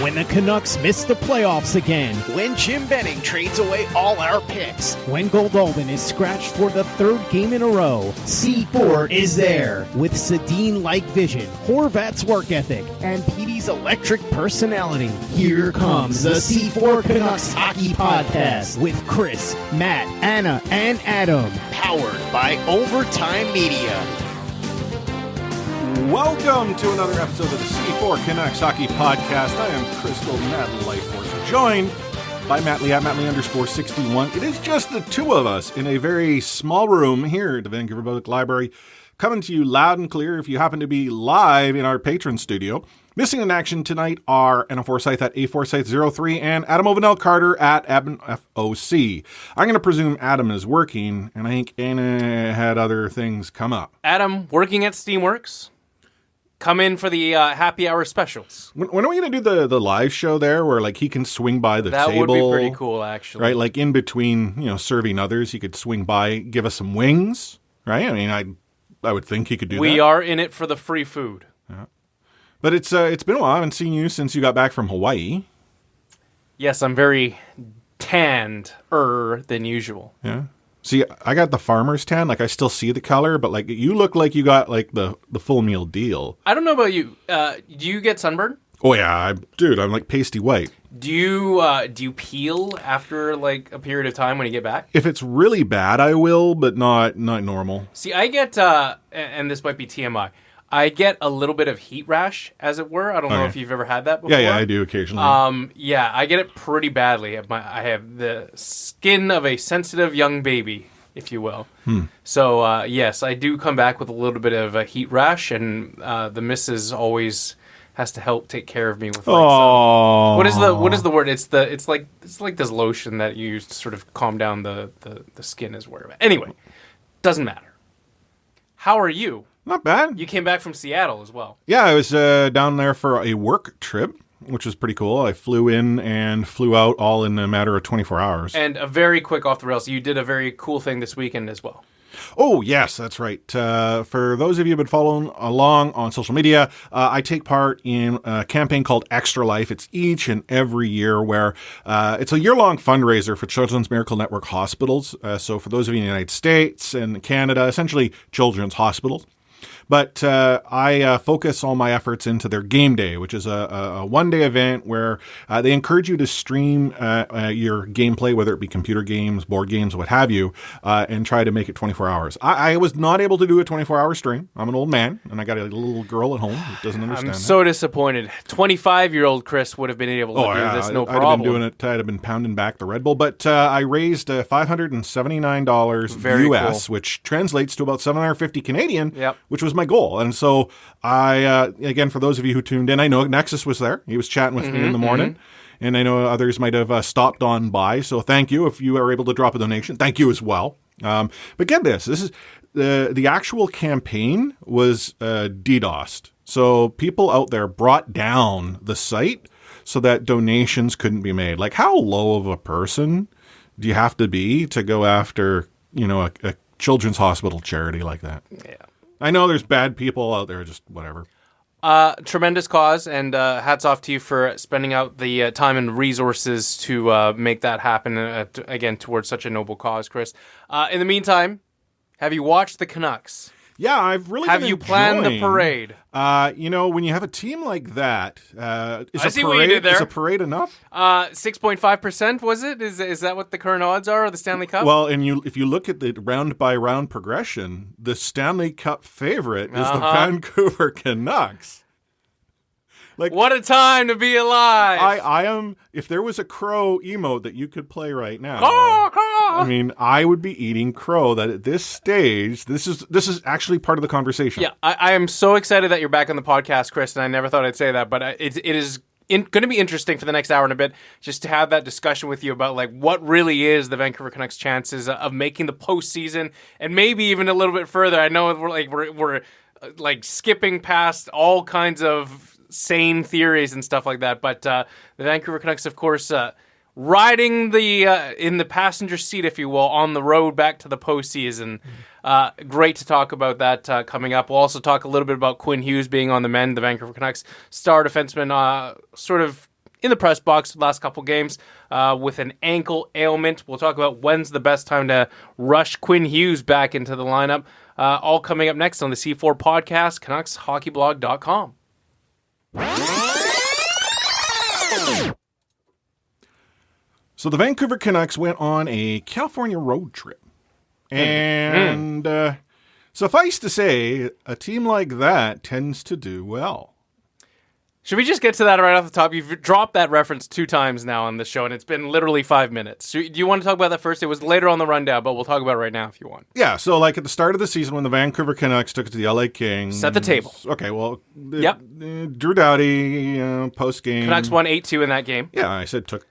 When the Canucks miss the playoffs again. When Jim Benning trades away all our picks. When Goldalden is scratched for the third game in a row. C4 is there. With Sedin-like vision, Horvat's work ethic, and Petey's electric personality. Here comes the C4 Canucks Hockey Podcast with Chris, Matt, Anna, and Adam. Powered by Overtime Media. Welcome to another episode of the C4 Canucks Hockey Podcast. I am Chris Golden, Matt Lightforce, joined by Matt Lee at Matt Lee_61. It is just the two of us in a very small room here at the Vancouver Public Library, coming to you loud and clear if you happen to be live in our patron studio. Missing in action tonight are Anna Forsyth at aforsyth03 and Adam Ovenel Carter at AbnFOC. I'm going to presume Adam is working, and I think Anna had other things come up. Adam, working at Steamworks. Come in for the happy hour specials. When are we going to do the live show there where like he can swing by the table? That would be pretty cool, actually. Right? Like in between, serving others, he could swing by, give us some wings, right? I mean, I would think he could do that. We are in it for the free food. Yeah. But it's been a while. I haven't seen you since you got back from Hawaii. Yes, I'm very tanned-er than usual. Yeah. See, I got the farmer's tan. Like, I still see the color, but, like, you look like you got, like, the full meal deal. I don't know about you. Do you get sunburn? Oh, yeah. I'm, like, pasty white. Do you peel after, like, a period of time when you get back? If it's really bad, I will, but not normal. See, I get, and this might be TMI, I get a little bit of heat rash, as it were. I don't know if you've ever had that before. Yeah, I do occasionally. Yeah, I get it pretty badly. I have the skin of a sensitive young baby, if you will. So, yes, I do come back with a little bit of a heat rash, and the missus always has to help take care of me with like some, what is the word? It's like this lotion that you use to sort of calm down the skin is where. Anyway, doesn't matter. How are you? Not bad. You came back from Seattle as well. Yeah, I was down there for a work trip, which was pretty cool. I flew in and flew out all in a matter of 24 hours. And a very quick off the rails, you did a very cool thing this weekend as well. Oh, yes, that's right. For those of you who have been following along on social media, I take part in a campaign called Extra Life. It's each and every year where it's a year-long fundraiser for Children's Miracle Network hospitals. So for those of you in the United States and Canada, essentially children's hospitals. But I focus all my efforts into their game day, which is a one-day event where they encourage you to stream your gameplay, whether it be computer games, board games, what have you, and try to make it 24 hours. I was not able to do a 24-hour stream. I'm an old man, and I got a little girl at home who doesn't understand I'm so disappointed. 25-year-old Chris would have been able to do this, no problem. I'd have been doing it. I'd have been pounding back the Red Bull. But I raised $579 Very US, cool. which translates to about $750 Canadian, Yep. which was my goal. And so I, again, for those of you who tuned in, I know Nexus was there. He was chatting with me in the morning. And I know others might have stopped on by. So thank you. If you are able to drop a donation, thank you as well. But get this. This is the actual campaign was DDoSed. So people out there brought down the site so that donations couldn't be made. Like, how low of a person do you have to be to go after, a children's hospital charity like that? Yeah. I know there's bad people out there, just whatever. Tremendous cause, and hats off to you for spending out the time and resources to make that happen, again, towards such a noble cause, Chris. In the meantime, have you watched the Canucks? Yeah, I've really Have been you planned the parade? When you have a team like that, is a parade enough? 6.5%, was it? Is that what the current odds are of the Stanley Cup? Well, and if you look at the round-by-round progression, the Stanley Cup favorite is the Vancouver Canucks. Like, what a time to be alive! I am. If there was a crow emote that you could play right now, I mean, I would be eating crow. That at this stage, this is actually part of the conversation. Yeah, I am so excited that you're back on the podcast, Chris. And I never thought I'd say that, but it is going to be interesting for the next hour and a bit just to have that discussion with you about like what really is the Vancouver Canucks' chances of making the postseason and maybe even a little bit further. I know we're skipping past all kinds of sane theories and stuff like that, but the Vancouver Canucks, of course, riding in the passenger seat, if you will, on the road back to the postseason. Great to talk about that coming up. We'll also talk a little bit about Quinn Hughes being on the mend. The Vancouver Canucks star defenseman sort of in the press box the last couple games with an ankle ailment. We'll talk about when's the best time to rush Quinn Hughes back into the lineup. All coming up next on the C4 podcast, CanucksHockeyBlog.com. So the Vancouver Canucks went on a California road trip. And suffice to say, a team like that tends to do well. Should we just get to that right off the top? You've dropped that reference 2 times now on the show, and it's been literally 5 minutes. Do you want to talk about that first? It was later on the rundown, but we'll talk about it right now if you want. Yeah, so like at the start of the season when the Vancouver Canucks took it to the LA Kings. Set the table. Okay, well, Yep. Drew Doughty, post-game. Canucks won 8-2 in that game. Yeah, I said took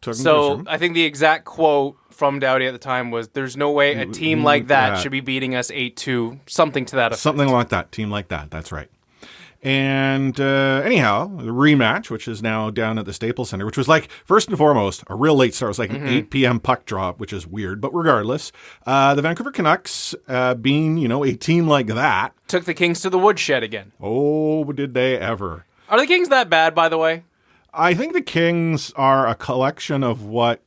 So I think the exact quote from Doughty at the time was, there's no way a team like that should be beating us 8-2, something to that effect. Something like that, team like that, that's right. And anyhow, the rematch, which is now down at the Staples Center, which was like, first and foremost, a real late start. It was like an 8 p.m. puck drop, which is weird. But regardless, the Vancouver Canucks, being, a team like that. Took the Kings to the woodshed again. Oh, did they ever. Are the Kings that bad, by the way? I think the Kings are a collection of what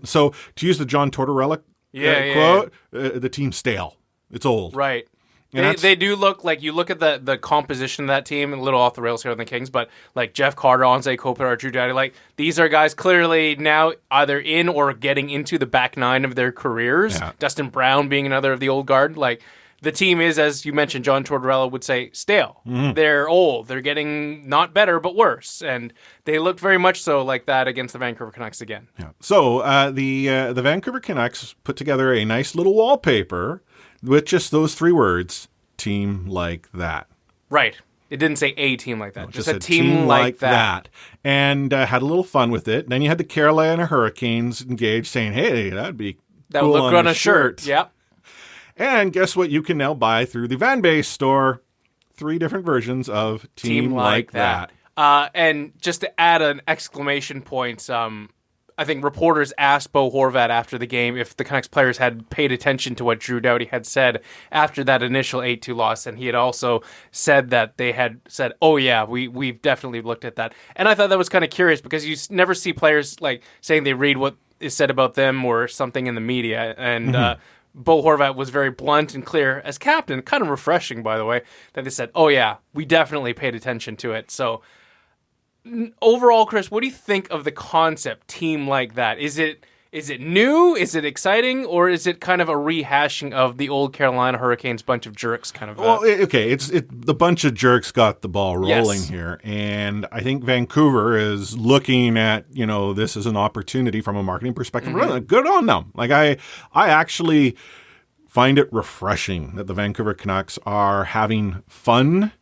so to use the John Tortorella quote, the team's stale. It's old. Right. They do look like, you look at the composition of that team, a little off the rails here on the Kings, but like Jeff Carter, Anze Kopitar, Drew Doughty, like these are guys clearly now either in or getting into the back nine of their careers. Yeah. Dustin Brown being another of the old guard. Like the team is, as you mentioned, John Tortorella would say, stale. Mm-hmm. They're old. They're getting not better, but worse. And they looked very much so like that against the Vancouver Canucks again. Yeah. So the Vancouver Canucks put together a nice little wallpaper with just those 3 words, team like that. Right. It didn't say a team like that. No, just a team like that. And had a little fun with it. Then you had the Carolina Hurricanes engaged saying, hey, that would cool look on a shirt. Yep. And guess what? You can now buy through the Van Base store 3 different versions of team like that. And just to add an exclamation point, I think reporters asked Bo Horvat after the game if the Canucks players had paid attention to what Drew Doughty had said after that initial 8-2 loss, and he had also said that they had said, oh yeah, we've definitely looked at that. And I thought that was kind of curious because you never see players like saying they read what is said about them or something in the media, and Bo Horvat was very blunt and clear as captain, kind of refreshing, by the way, that they said, oh yeah, we definitely paid attention to it. So overall, Chris, what do you think of the concept team like that? Is it new? Is it exciting? Or is it kind of a rehashing of the old Carolina Hurricanes bunch of jerks kind of? Well, okay, the bunch of jerks got the ball rolling here. And I think Vancouver is looking at, this as an opportunity from a marketing perspective. Mm-hmm. Good on them. Like I actually find it refreshing that the Vancouver Canucks are having fun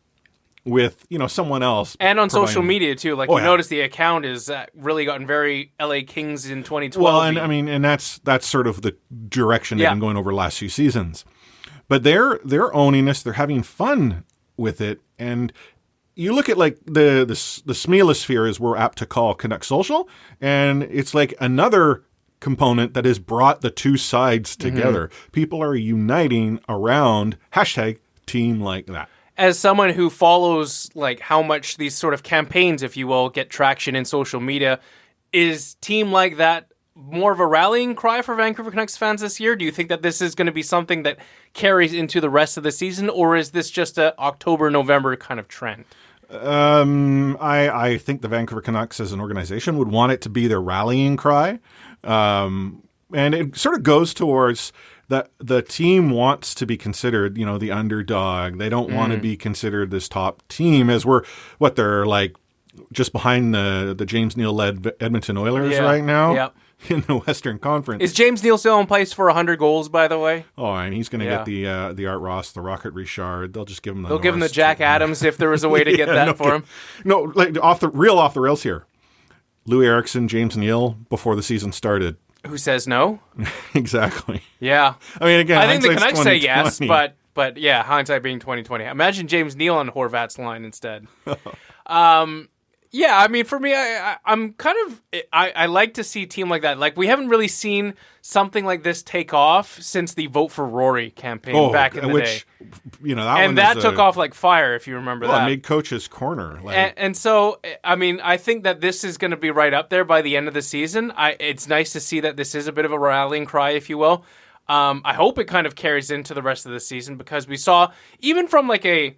with someone else, and on social media too. Like notice the account is really gotten very LA Kings in 2012. Well, and I mean, and that's sort of the direction they've been going over the last few seasons. But they're owning this. They're having fun with it, and you look at like the Smealosphere, as we're apt to call Canuck Social, and it's like another component that has brought the 2 sides together. Mm-hmm. People are uniting around #team like that. As someone who follows like how much these sort of campaigns, if you will, get traction in social media, is team like that more of a rallying cry for Vancouver Canucks fans this year? Do you think that this is going to be something that carries into the rest of the season, or is this just a October-November kind of trend? I think the Vancouver Canucks as an organization would want it to be their rallying cry. And it sort of goes towards that the team wants to be considered, the underdog. They don't want to be considered this top team, as they're like just behind the James Neal-led Edmonton Oilers right now in the Western Conference. Is James Neal still in place for 100 goals, by the way? Oh, and he's going to get the Art Ross, the Rocket Richard. They'll just give him the They'll give him the Jack Adams if there was a way to get that for him. No, like off the rails here. Louis Eriksson, James Neal before the season started. Who says no? Exactly. Yeah. I mean, again, I think the Canucks say yes, but yeah, hindsight being 2020. Imagine James Neal on Horvat's line instead. Yeah, I mean, for me, I'm kind of I like to see a team like that. Like, we haven't really seen something like this take off since the Vote for Rory campaign back in the day. That took off like fire, if you remember that. It made Coach's Corner. And so, I mean, I think that this is going to be right up there by the end of the season. It's nice to see that this is a bit of a rallying cry, if you will. I hope it kind of carries into the rest of the season, because we saw, even from like a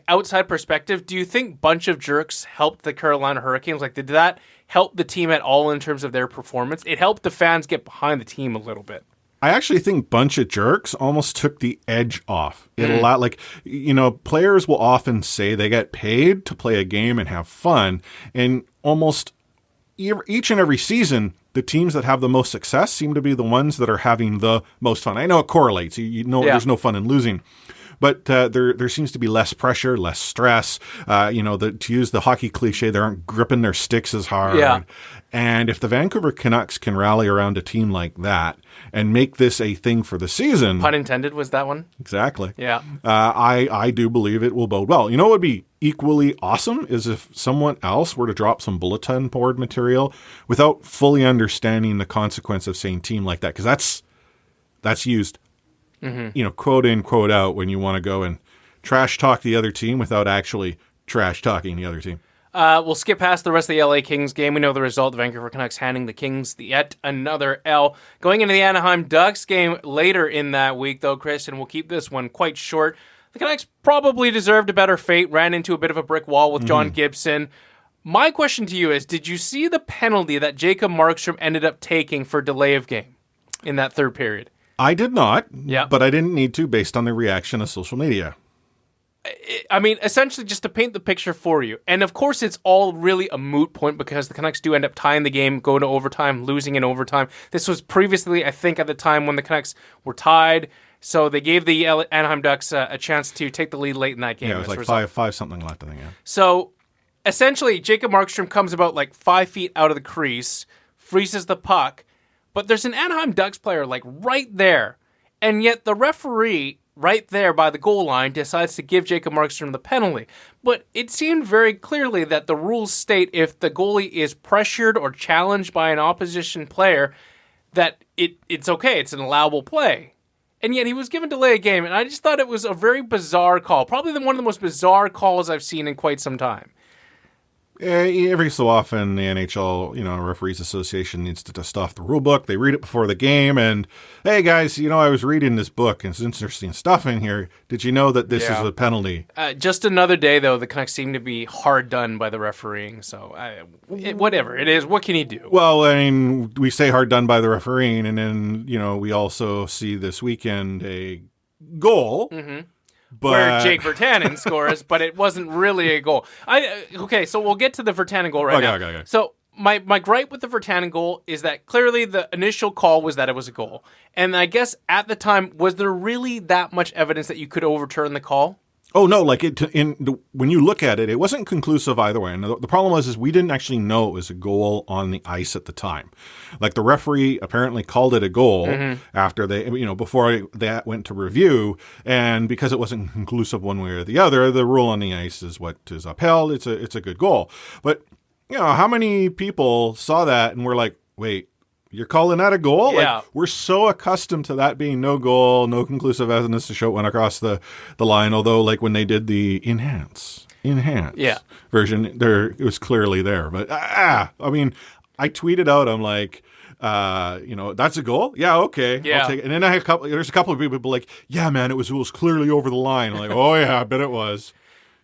outside perspective, do you think Bunch of Jerks helped the Carolina Hurricanes? Like, did that help the team at all in terms of their performance? It helped the fans get behind the team a little bit. I actually think Bunch of Jerks almost took the edge off. It allowed, players will often say they get paid to play a game and have fun, and almost each and every season, the teams that have the most success seem to be the ones that are having the most fun. I know it correlates. There's no fun in losing. But there seems to be less pressure, less stress. To use the hockey cliche, they aren't gripping their sticks as hard. Yeah. And if the Vancouver Canucks can rally around a team like that and make this a thing for the season... Pun intended, was that one? Exactly. Yeah. I do believe it will bode well. You know what would be equally awesome is if someone else were to drop some bulletin board material without fully understanding the consequence of saying team like that, because that's used... quote in, quote out when you want to go and trash talk the other team without actually trash talking the other team. We'll skip past the rest of the LA Kings game. We know the result. The Vancouver Canucks handing the Kings yet another L. Going into the Anaheim Ducks game later in that week, though, Chris, and we'll keep this one quite short. The Canucks probably deserved a better fate, ran into a bit of a brick wall with John Gibson. My question to you is, did you see the penalty that Jacob Markstrom ended up taking for delay of game in that third period? I did not, yeah, but I didn't need to based on the reaction of social media. I mean, essentially just to paint the picture for you. And of course, it's all really a moot point because the Canucks do end up tying the game, go to overtime, losing in overtime. This was previously, I think, at the time when the Canucks were tied. So they gave the Anaheim Ducks a chance to take the lead late in that game. Yeah, it was like five something left, I think. Yeah. So essentially, Jacob Markstrom comes about like 5 feet out of the crease, freezes the puck, but there's an Anaheim Ducks player like right there. And yet the referee right there by the goal line decides to give Jacob Markstrom the penalty. But it seemed very clearly that the rules state if the goalie is pressured or challenged by an opposition player, that it's okay. It's an allowable play. And yet he was given delay of game. And I just thought it was a very bizarre call. Probably one of the most bizarre calls I've seen in quite some time. Every so often, the NHL, Referees Association needs to dust off the rule book. They read it before the game, and hey, guys, I was reading this book, and it's interesting stuff in here. Did you know that this is a penalty? Just another day, though, the Canucks seem to be hard done by the refereeing. So, whatever it is, what can you do? Well, I mean, we say hard done by the refereeing, and then, we also see this weekend a goal. Mm-hmm. Where Jake Virtanen scores, but it wasn't really a goal. Okay, so we'll get to the Virtanen goal now. Okay. So my gripe with the Virtanen goal is that clearly the initial call was that it was a goal. And I guess at the time, was there really that much evidence that you could overturn the call? Oh, no, when you look at it, it wasn't conclusive either way. And the problem is we didn't actually know it was a goal on the ice at the time. Like, the referee apparently called it a goal after they, before they went to review. And because it wasn't conclusive one way or the other, the rule on the ice is what is upheld. It's a good goal. But, how many people saw that and were like, wait, you're calling that a goal? Yeah. Like, we're so accustomed to that being no goal, no conclusive evidence to show it went across the line. Although, like, when they did the enhance version, it was clearly there. But I mean, I tweeted out, I'm like, that's a goal? Yeah, okay. Yeah. I'll take it. And then there's a couple of people like, yeah, man, it was clearly over the line. I'm like, oh yeah, I bet it was.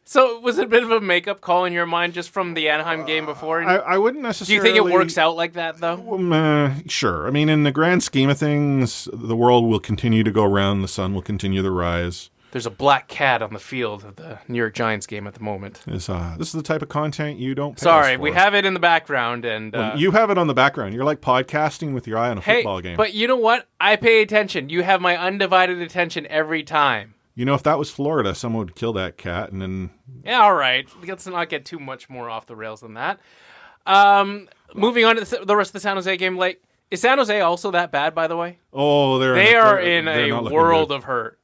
So was it a bit of a makeup call in your mind just from the Anaheim game before? I wouldn't necessarily... Do you think it works out like that, though? Sure. I mean, in the grand scheme of things, the world will continue to go round. The sun will continue to rise. There's a black cat on the field of the New York Giants game at the moment. This is the type of content you don't pay Sorry, us for. we have it in the background. And you have it on the background. You're like podcasting with your eye on a football game. But you know what? I pay attention. You have my undivided attention every time. If that was Florida, someone would kill that cat and then... Yeah, all right. Let's not get too much more off the rails than that. Moving on to the rest of the San Jose game. Like, is San Jose also that bad, by the way? Oh, they are in a world of hurt.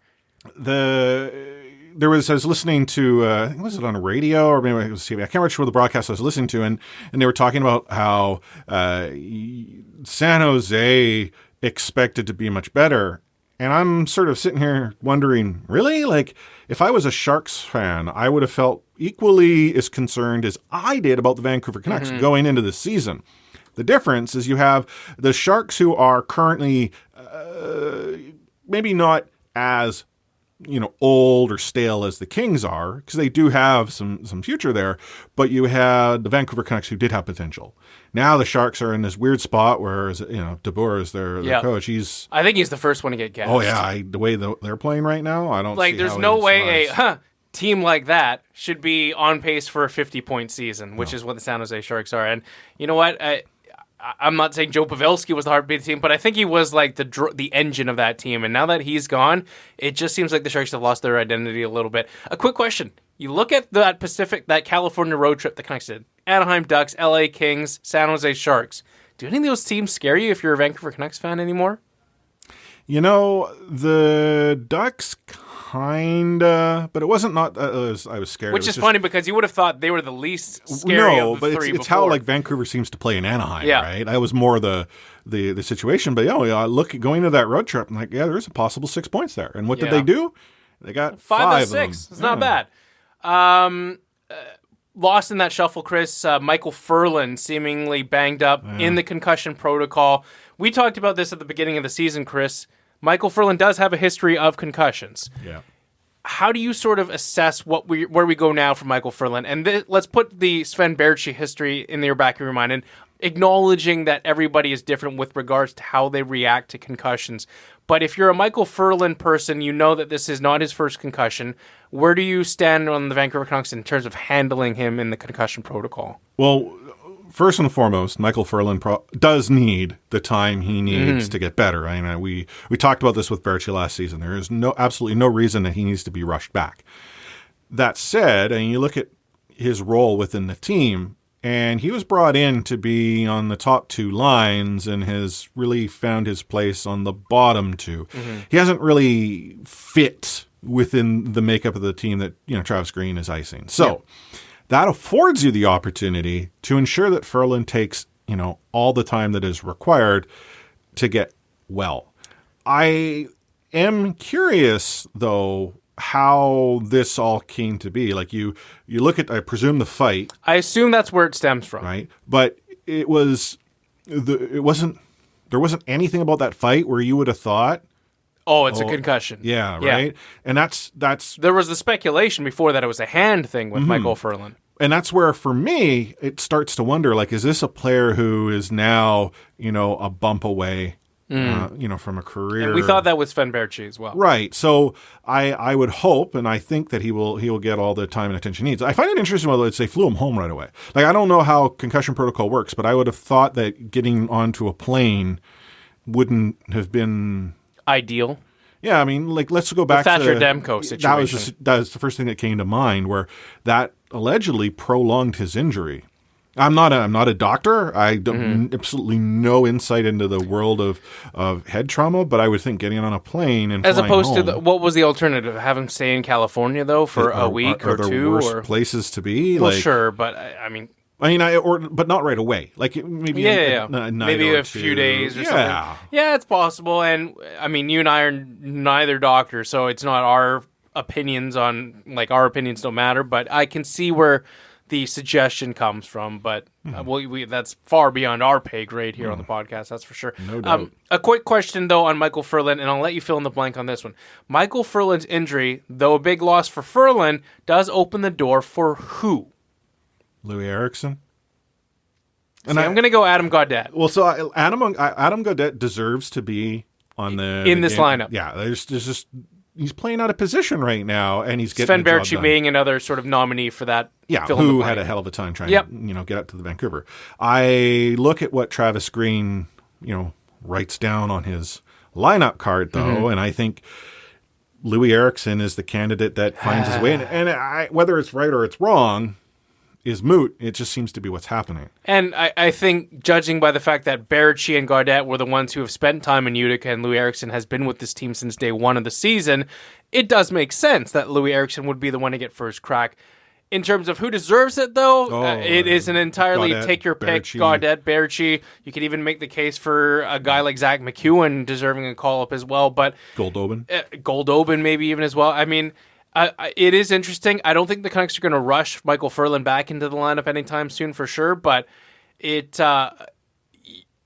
I was listening to, I think was it on a radio or maybe it was TV? I can't remember which one of the broadcasts I was listening to, and they were talking about how San Jose expected to be much better. And I'm sort of sitting here wondering, really? Like, if I was a Sharks fan, I would have felt equally as concerned as I did about the Vancouver Canucks going into the season. The difference is you have the Sharks who are currently maybe not as old or stale as the Kings are, because they do have some future there, but you had the Vancouver Canucks who did have potential. Now the Sharks are in this weird spot where, DeBoer is their coach. I think he's the first one to get gassed. Oh yeah, the way they're playing right now, I don't see there's how no he way survives. a team like that should be on pace for a 50-point season, which is what the San Jose Sharks are. And you know what? I'm not saying Joe Pavelski was the heartbeat of the team, but I think he was like the engine of that team. And now that he's gone, it just seems like the Sharks have lost their identity a little bit. A quick question. You look at that California road trip the Canucks did. Anaheim Ducks, LA Kings, San Jose Sharks. Do any of those teams scare you if you're a Vancouver Canucks fan anymore? The Ducks kinda, but it wasn't I was scared. Which is funny because you would have thought they were the least scary of the three it's how like Vancouver seems to play in Anaheim, right? That was more the situation. But look, going to that road trip, I'm like, there's a possible 6 points there. And what did they do? They got 5 of them. It's not bad. Lost in that shuffle, Chris. Michael Furlan seemingly banged up in the concussion protocol. We talked about this at the beginning of the season, Chris. Michael Furlan does have a history of concussions. Yeah. How do you sort of assess where we go now for Michael Furlan? And let's put the Sven Baertschi history in the back of your mind, and acknowledging that everybody is different with regards to how they react to concussions. But if you're a Michael Furlan person, you know that this is not his first concussion. Where do you stand on the Vancouver Canucks in terms of handling him in the concussion protocol? Well, first and foremost, Michael Furlan does need the time he needs to get better. I mean, we talked about this with Baertschi last season. There is absolutely no reason that he needs to be rushed back. That said, and you look at his role within the team, and he was brought in to be on the top 2 lines and has really found his place on the bottom 2. He hasn't really fit within the makeup of the team that Travis Green is icing. So that affords you the opportunity to ensure that Furlan takes all the time that is required to get well. I am curious though how this all came to be. Like you look at, I presume, the fight. I assume that's where it stems from. Right. But there wasn't anything about that fight where you would have thought, it's a concussion. Yeah, right? And that's there was the speculation before that it was a hand thing with Michael Furlan. And that's where, for me, it starts to wonder, like, is this a player who is now, a bump away, from a career? And we thought that with Sven Baertschi as well. Right. So I would hope, and I think that he will get all the time and attention he needs. I find it interesting whether they flew him home right away. Like, I don't know how concussion protocol works, but I would have thought that getting onto a plane wouldn't have been ideal. Yeah, I mean, like, let's go back the to Thatcher Demko situation. That was the first thing that came to mind, where that allegedly prolonged his injury. I'm not a doctor. I don't absolutely no insight into the world of head trauma, but I would think getting on a plane and as flying opposed home, to what was the alternative? Have him stay in California though for a week or two, worse places to be. Well, sure, but I mean, but not right away. Like maybe a night maybe or a two. few days or something. Yeah, it's possible. And I mean, you and I are neither doctors, so it's not our opinions on our opinions don't matter. But I can see where the suggestion comes from. But that's far beyond our pay grade here on the podcast. That's for sure. No doubt. A quick question though on Michael Furlan, and I'll let you fill in the blank on this one. Michael Furlan's injury, though a big loss for Furlan, does open the door for who? Louis Eriksson. And I'm going to go Adam Gaudette. Well, so Adam Gaudette deserves to be on this lineup. Yeah, there's just he's playing out of position right now, and he's getting Sven Baertschi being another sort of nominee for that. Yeah, who had a hell of a time trying to get up to the Vancouver. I look at what Travis Green writes down on his lineup card though, and I think Louis Eriksson is the candidate that finds his way in. And whether it's right or it's wrong, is moot. It just seems to be what's happening. And I think, judging by the fact that Berardi and Gaudette were the ones who have spent time in Utica and Louis Eriksson has been with this team since day one of the season, it does make sense that Louis Eriksson would be the one to get first crack. In terms of who deserves it, though, it is an entirely Gaudette, take your pick. Berardi. Gaudette, Berardi. You could even make the case for a guy like Zach McEwen deserving a call-up as well. But Goldobin maybe even as well. I mean, it is interesting. I don't think the Canucks are going to rush Michael Furlan back into the lineup anytime soon for sure. But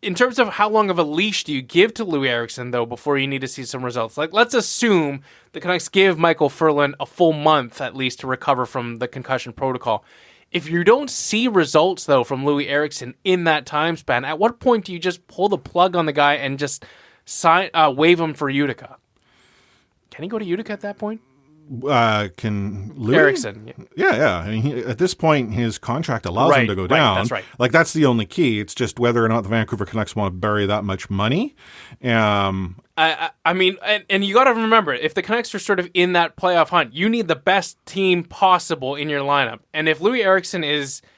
in terms of how long of a leash do you give to Louis Eriksson, though, before you need to see some results? Like, let's assume the Canucks give Michael Furlan a full month, at least, to recover from the concussion protocol. If you don't see results, though, from Louis Eriksson in that time span, at what point do you just pull the plug on the guy and just waive him for Utica? Can he go to Utica at that point? Can Louis? Eriksson. Yeah. I mean, at this point, his contract allows him to go down. That's right. Like, that's the only key. It's just whether or not the Vancouver Canucks want to bury that much money. I mean, and you got to remember, if the Canucks are sort of in that playoff hunt, you need the best team possible in your lineup. And if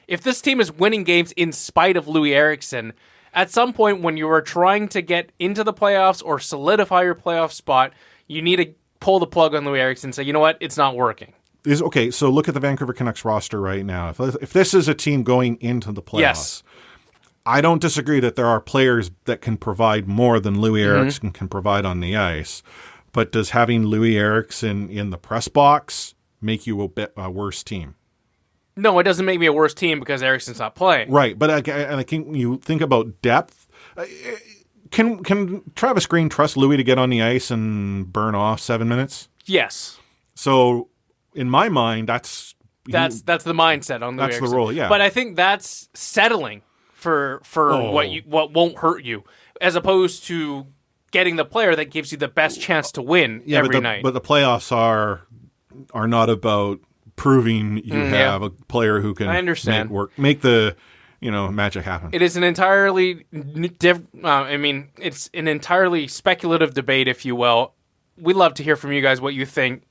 if this team is winning games in spite of Louis Eriksson, at some point when you are trying to get into the playoffs or solidify your playoff spot, you need to pull the plug on Louis Eriksson and say, you know what, it's not working. Okay, so look at the Vancouver Canucks roster right now. If this is a team going into the playoffs, yes. I don't disagree that there are players that can provide more than Louis Eriksson can provide on the ice. But does having Louis Eriksson in the press box make you a worse team? No, it doesn't make me a worse team because Eriksson's not playing. Right, but I think you think about depth. Can Travis Green trust Louis to get on the ice and burn off 7 minutes? Yes. So, in my mind, that's the mindset on Louis Eriksson. That's the role, yeah. But I think that's settling for what won't hurt you, as opposed to getting the player that gives you the best chance to win every night. But the playoffs are not about proving you have a player who can make the magic happen. It is an entirely it's an entirely speculative debate, if you will. We'd love to hear from you guys what you think.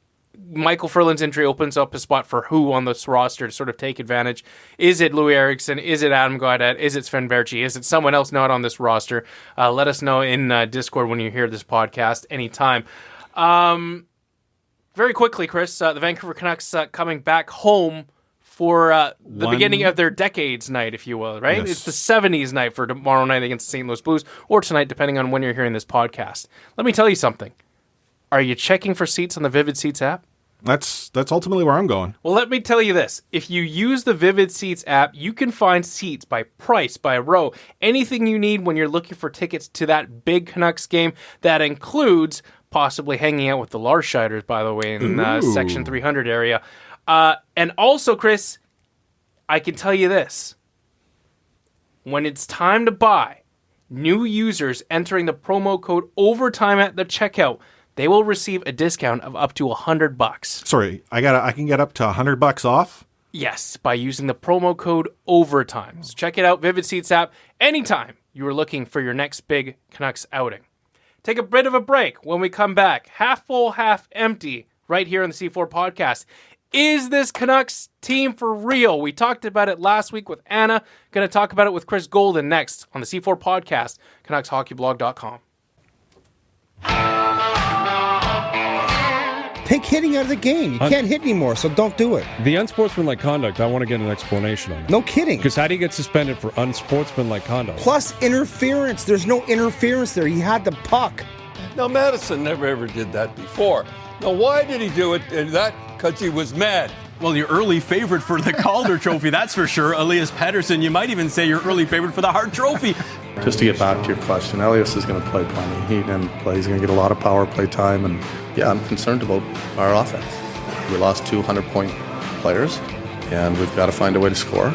Michael Furlan's injury opens up a spot for who on this roster to sort of take advantage. Is it Louis Eriksson? Is it Adam Gaudette? Is it Sven Berardi? Is it someone else not on this roster? Let us know in Discord when you hear this podcast anytime. Very quickly, Chris, the Vancouver Canucks coming back home for the beginning of their decades night, if you will, right? Yes. It's the 70s night for tomorrow night against the St. Louis Blues, or tonight, depending on when you're hearing this podcast. Let me tell you something. Are you checking for seats on the Vivid Seats app? That's ultimately where I'm going. Well, let me tell you this. If you use the Vivid Seats app, you can find seats by price, by row, anything you need when you're looking for tickets to that big Canucks game. That includes possibly hanging out with the Larscheiders, by the way, in Section 300 area. And also, Chris, I can tell you this. When it's time to buy, new users entering the promo code OVERTIME at the checkout, they will receive a discount of up to $100. Sorry, I can get up to $100 off? Yes, by using the promo code OVERTIME. So check it out, Vivid Seats app, anytime you are looking for your next big Canucks outing. Take a bit of a break. When we come back, half full, half empty, right here on the C4 podcast. Is this Canucks team for real? We talked about it last week with Anna. Going to talk about it with Chris Golden next on the C4 podcast, CanucksHockeyBlog.com. Take hitting out of the game. You can't hit anymore, so don't do it. The unsportsmanlike conduct, I want to get an explanation on it. No kidding. Because how do you get suspended for unsportsmanlike conduct? Plus interference. There's no interference there. He had the puck. Now, Madison never ever did that before. Now, why did he do it? And that because he was mad. Well, your early favorite for the Calder Trophy, that's for sure. Elias Pettersson, you might even say your early favorite for the Hart Trophy. Just to get back to your question, Elias is going to play plenty. He didn't play. He's going to get a lot of power play time. And, yeah, I'm concerned about our offense. We lost 200-point players, and we've got to find a way to score.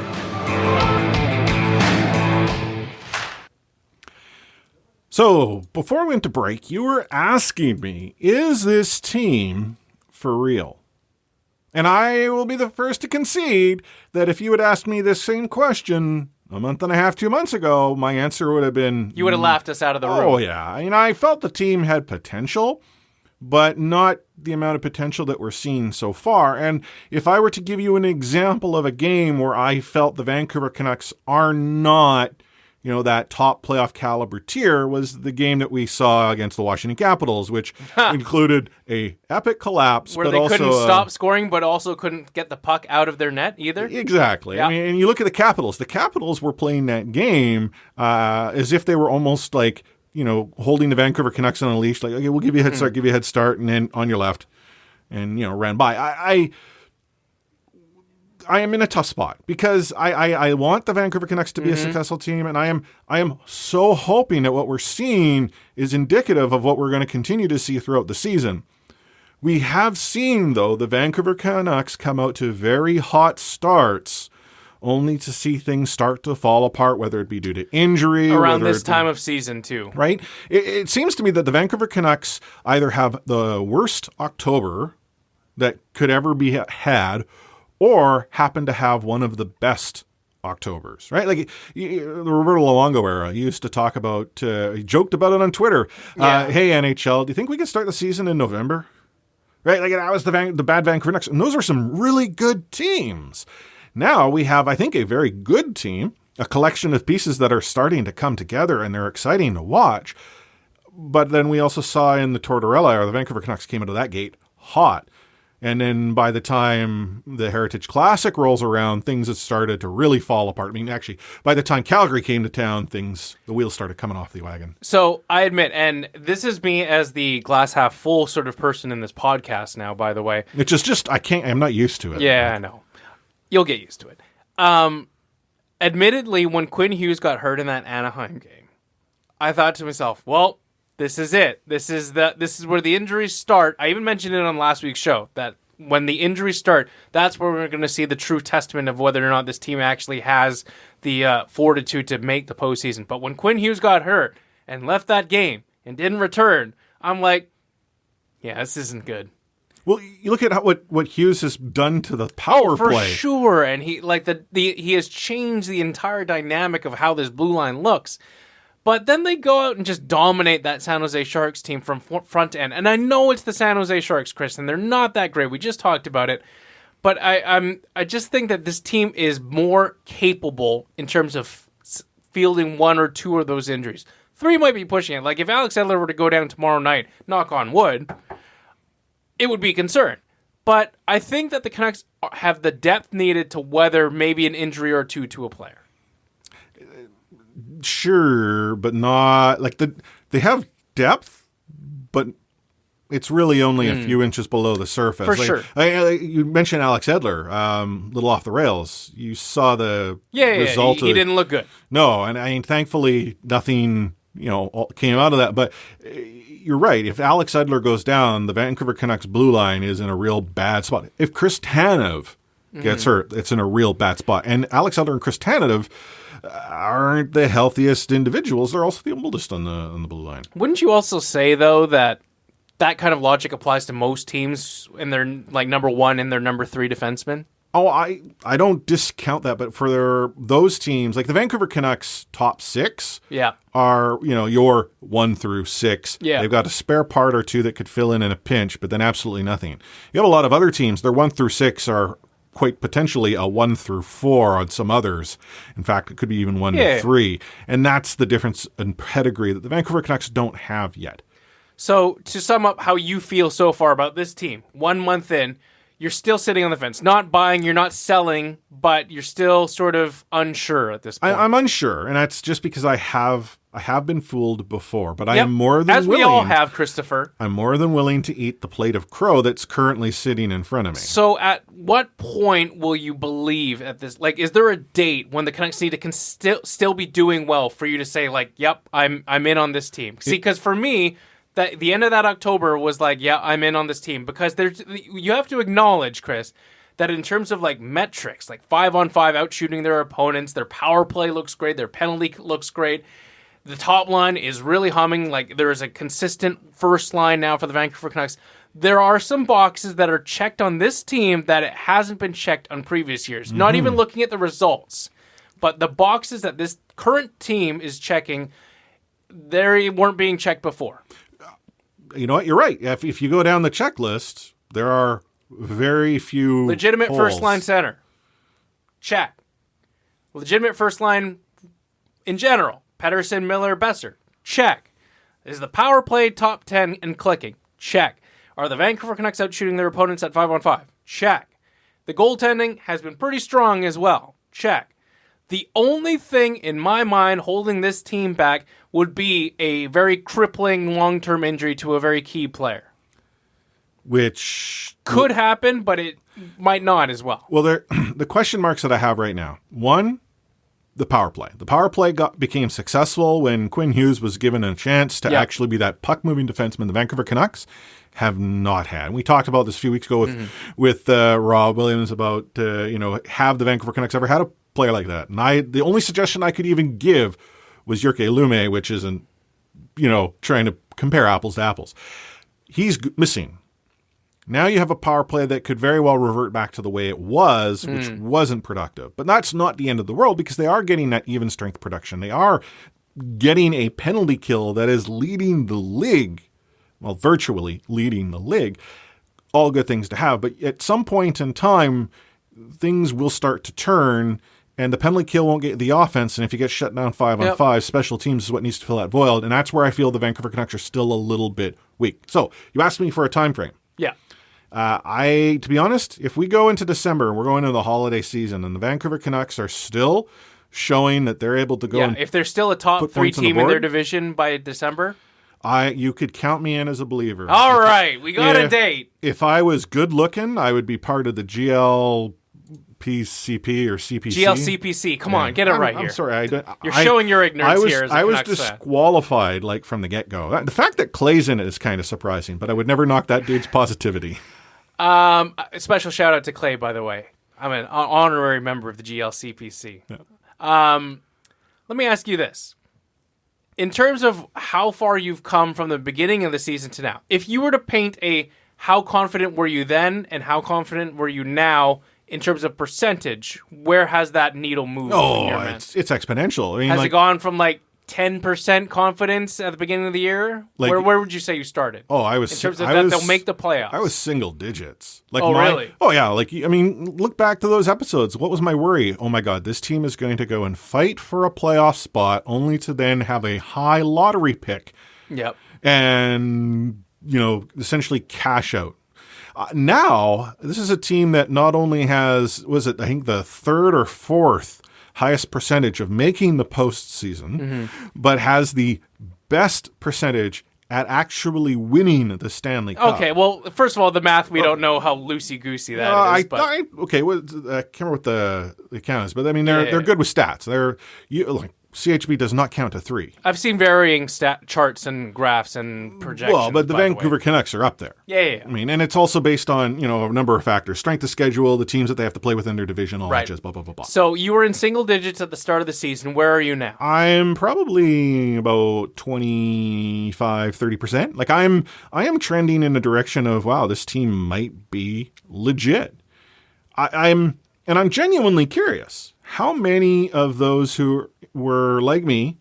So, before we went to break, you were asking me, is this team for real? And I will be the first to concede that if you had asked me this same question a month and a half, 2 months ago, my answer would have been... You would have laughed us out of the room. Oh, yeah. I mean, I felt the team had potential, but not the amount of potential that we're seeing so far. And if I were to give you an example of a game where I felt the Vancouver Canucks are not, that top playoff caliber tier, was the game that we saw against the Washington Capitals, which included a epic collapse. Where but they also, couldn't stop scoring, but also couldn't get the puck out of their net either? Exactly. Yeah. I mean, and you look at the Capitals. The Capitals were playing that game as if they were almost like, holding the Vancouver Canucks on a leash, like, okay, we'll give you a head start, give you a head start, and then on your left, and, ran by. I am in a tough spot because I want the Vancouver Canucks to be a successful team, and I am so hoping that what we're seeing is indicative of what we're going to continue to see throughout the season. We have seen, though, the Vancouver Canucks come out to very hot starts only to see things start to fall apart, whether it be due to injury. Around this time of season, too. Right? It seems to me that the Vancouver Canucks either have the worst October that could ever be had, or happen to have one of the best Octobers, right? Like the Roberto Luongo era, he used to talk about, he joked about it on Twitter. Yeah. Hey, NHL, do you think we can start the season in November? Right? Like that was the bad Vancouver Canucks. And those are some really good teams. Now we have, I think, a very good team, a collection of pieces that are starting to come together and they're exciting to watch. But then we also saw in the Tortorella era, the Vancouver Canucks came out of that gate hot. And then by the time the Heritage Classic rolls around, things have started to really fall apart. I mean, actually, by the time Calgary came to town, the wheels started coming off the wagon. So I admit, and this is me as the glass half full sort of person in this podcast now, by the way. Which is just, I'm not used to it. Yeah, I know. You'll get used to it. Admittedly, when Quinn Hughes got hurt in that Anaheim game, I thought to myself, well, this is it. This is where the injuries start. I even mentioned it on last week's show that when the injuries start, that's where we're going to see the true testament of whether or not this team actually has the fortitude to make the postseason. But when Quinn Hughes got hurt and left that game and didn't return, I'm like, yeah, this isn't good. Well, you look at what Hughes has done to the power play. For sure, and he has changed the entire dynamic of how this blue line looks. But then they go out and just dominate that San Jose Sharks team from front to end. And I know it's the San Jose Sharks, Chris, and they're not that great. We just talked about it. But I just think that this team is more capable in terms of fielding one or two of those injuries. 3 might be pushing it. Like if Alex Edler were to go down tomorrow night, knock on wood, it would be a concern. But I think that the Canucks have the depth needed to weather maybe an injury or two to a player. Sure, but not like they have depth, but it's really only a few inches below the surface. For sure. You mentioned Alex Edler, little off the rails. You saw the result. He didn't look good. No, and I mean, thankfully, nothing came out of that. But you're right. If Alex Edler goes down, the Vancouver Canucks blue line is in a real bad spot. If Chris Tanev gets hurt, it's in a real bad spot. And Alex Edler and Chris Tanev aren't the healthiest individuals. They're also the oldest on the blue line. Wouldn't you also say, though, that kind of logic applies to most teams and they're like number 1 and their number 3 defensemen? Oh, I don't discount that, but for those teams, like the Vancouver Canucks top 6 are, your 1 through 6. Yeah. They've got a spare part or two that could fill in a pinch, but then absolutely nothing. You have a lot of other teams, their 1 through 6 are quite potentially a 1 through 4 on some others. In fact, it could be even 1 to 3. And that's the difference in pedigree that the Vancouver Canucks don't have yet. So to sum up how you feel so far about this team, 1 month in, you're still sitting on the fence. Not buying, you're not selling, but you're still sort of unsure at this point. I'm unsure, and that's just because I have been fooled before, but I am more than willing. As we all have, Christopher. I'm more than willing to eat the plate of crow that's currently sitting in front of me. So at what point will you believe at this? Like, is there a date when the Canucks need to still be doing well for you to say, like, yep, I'm in on this team? See, because for me, the end of that October was like, yeah, I'm in on this team. Because you have to acknowledge, Chris, that in terms of like metrics, like 5-on-5 out shooting their opponents, their power play looks great, their penalty looks great. The top line is really humming. Like there is a consistent first line now for the Vancouver Canucks. There are some boxes that are checked on this team that it hasn't been checked on previous years. Mm-hmm. Not even looking at the results, but the boxes that this current team is checking, they weren't being checked before. you know what? You're right. If you go down the checklist, there are very few legitimate holes. first line center. Check. Legitimate first line in general. Pettersson, Miller, Besser. Check. Is the power play top 10 and clicking? Check. Are the Vancouver Canucks out shooting their opponents at 5-on-5? Check. The goaltending has been pretty strong as well. Check. The only thing in my mind holding this team back would be a very crippling long-term injury to a very key player. Which could happen, but it might not as well. Well, the question marks that I have right now. One, the power play. The power play became successful when Quinn Hughes was given a chance to actually be that puck-moving defenseman the Vancouver Canucks have not had. And we talked about this a few weeks ago with Rob Williams about, have the Vancouver Canucks ever had a player like that? And the only suggestion I could even give was Jyrki Lumme, which isn't, trying to compare apples to apples. He's missing. Now you have a power play that could very well revert back to the way it was, which wasn't productive. But that's not the end of the world because they are getting that even strength production. They are getting a penalty kill that is leading the league, well, virtually leading the league. All good things to have. But at some point in time, things will start to turn and the penalty kill won't get the offense. And if you get shut down 5-on-5, special teams is what needs to fill that void. And that's where I feel the Vancouver Canucks are still a little bit weak. So you asked me for a time frame. Yeah. To be honest, if we go into December and we're going into the holiday season and the Vancouver Canucks are still showing that they're able to go and if they're still a top 3 team in their division by December, you could count me in as a believer. All right, we got a date. If I was good looking, I would be part of the GLPCP or CPC. GLCPC. Come on, get it right here. I'm sorry. You're showing your ignorance here. I was disqualified from the get-go. The fact that Clay's in it is kind of surprising, but I would never knock that dude's positivity. A special shout out to Clay, by the way. I'm an honorary member of the GLCPC. Yeah. Let me ask you this. In terms of how far you've come from the beginning of the season to now, if you were to paint how confident were you then and how confident were you now in terms of percentage, where has that needle moved? It's exponential. I mean, has it gone from 10% confidence at the beginning of the year? Where would you say you started? I was in terms of that they'll make the playoffs. I was single digits. Really? Oh yeah. Look back to those episodes. What was my worry? Oh my God, this team is going to go and fight for a playoff spot, only to then have a high lottery pick. Yep. And essentially cash out. Now this is a team that not only has I think the third or fourth highest percentage of making the postseason, but has the best percentage at actually winning the Stanley Cup. Okay, well, first of all, the math, we don't know how loosey-goosey that is. I can't remember what the count is, but I mean, they're good with stats. CHB does not count to 3. I've seen varying stat charts and graphs and projections. Well, but the Vancouver Canucks are up there. Yeah. I mean, and it's also based on, a number of factors. Strength of schedule, the teams that they have to play with in their division, all that just blah, blah, blah, blah. So you were in single digits at the start of the season. Where are you now? I'm probably about 25, 30%. I am trending in the direction of, wow, this team might be legit. I'm genuinely curious. How many of those who were like me,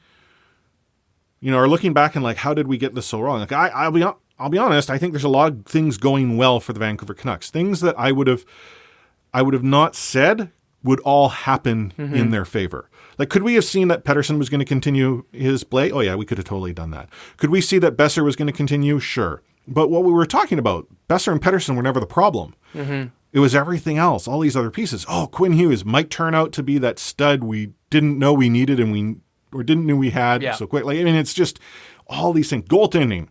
are looking back and how did we get this so wrong? I'll be honest. I think there's a lot of things going well for the Vancouver Canucks. Things that I would have not said would all happen in their favor. Could we have seen that Pettersson was going to continue his play? Oh yeah, we could have totally done that. Could we see that Besser was going to continue? Sure. But what we were talking about, Besser and Pettersson were never the problem. It was everything else, all these other pieces. Oh, Quinn Hughes might turn out to be that stud we didn't know we needed or didn't know we had so quickly. I mean, it's just all these things. Goaltending.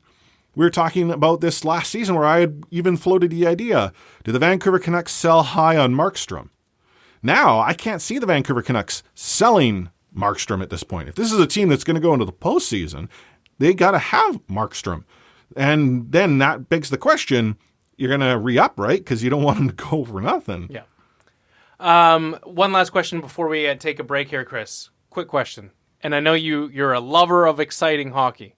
We were talking about this last season where I had even floated the idea, do the Vancouver Canucks sell high on Markstrom? Now, I can't see the Vancouver Canucks selling Markstrom at this point. If this is a team that's going to go into the postseason, they got to have Markstrom. And then that begs the question, you're going to re-up, right? Because you don't want him to go for nothing. Yeah. One last question before we take a break here, Chris. Quick question. And I know you're a lover of exciting hockey.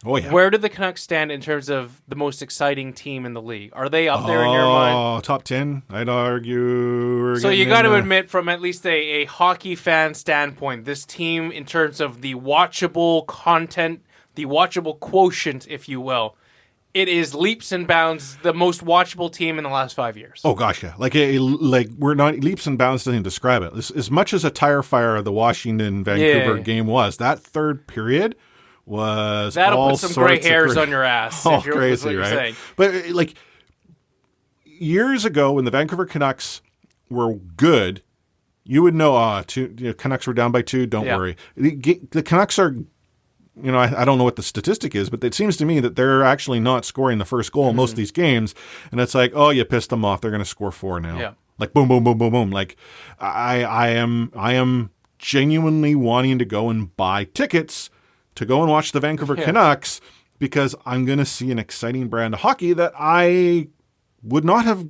Oh, yeah. Where do the Canucks stand in terms of the most exciting team in the league? Are they up there in your mind? Oh, top 10, I'd argue. So you got to admit, from at least a hockey fan standpoint, this team, in terms of the watchable content, the watchable quotient, if you will, it is leaps and bounds the most watchable team in the last 5 years. Oh gosh, yeah. Like we're not leaps and bounds doesn't describe it. As much as a tire fire the Washington Vancouver game was, that third period was that'll all put some gray sorts of hairs on your ass. Oh, if you're, crazy, what you're right? saying. But like years ago, when the Vancouver Canucks were good, you would know. Canucks were down by 2. Don't worry. The Canucks are. I don't know what the statistic is, but it seems to me that they're actually not scoring the first goal in most of these games. And it's like, oh, you pissed them off. They're going to score 4 now. Yeah. Like boom, boom, boom, boom, boom. Like I am genuinely wanting to go and buy tickets to go and watch the Vancouver Canucks because I'm going to see an exciting brand of hockey that I would not have